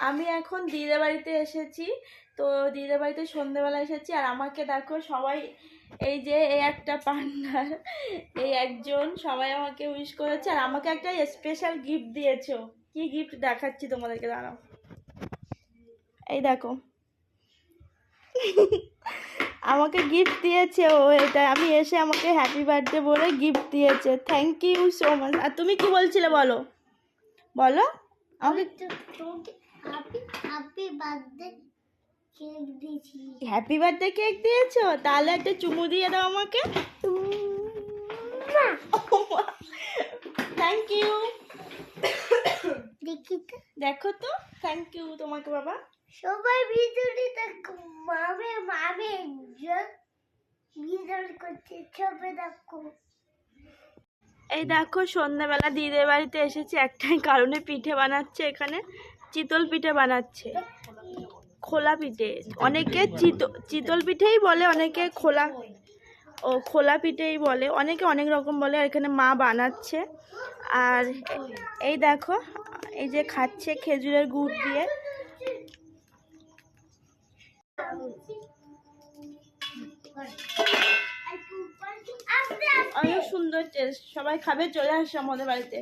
আমি এখন দিদির বাড়িতে এসেছি। তো দিদির বাড়িতে সন্ধ্যেবেলা এসেছি, আর আমাকে দেখো সবাই, এই যে এই একটা পার্টনার, এই একজন, সবাই আমাকে উইশ করেছে, আর আমাকে একটা স্পেশাল গিফট দিয়েছো। কি গিফট দেখাচ্ছি তোমাদেরকে, দাঁড়াও। এই দেখো, আমাকে গিফট দিয়েছে ও, এটা আমি এসে আমাকে হ্যাপি বার্থডে বলে গিফট দিয়েছে। Thank you so much. আর তুমি কি বলছিলে বলো, বলো আমাকে। হ্যাপি বার্থডে কেক দিয়েছি। হ্যাপি বার্থডে কেক দিয়েছো? তাহলে একটা চুমু দিয়ে দাও আমাকে। Thank you. দেখি তো, দেখো তো, থ্যাংক ইউ তোমাকে বাবা। সবাই ভিডিওটি দেখো, মামে মামে ভিডিও করছে, ছবি দেখো। এই দেখো সন্ধ্যাবেলা দিদির বাড়িতে এসেছি একটাই কারণে, পিঠে বানাচ্ছে এখানে, চিতল পিঠে বানাচ্ছে, খোলা পিঠে। অনেকে চিতল পিঠেই বলে, অনেকে খোলা পিঠেই বলে, অনেকে অনেক রকম বলে। আর এখানে মা বানাচ্ছে, আর এই দেখো এই যে খাচ্ছে খেজুরের গুড় দিয়ে। অনেক সুন্দর টেস্ট, সবাই খাবে, চলে আসছে আমাদের বাড়িতে।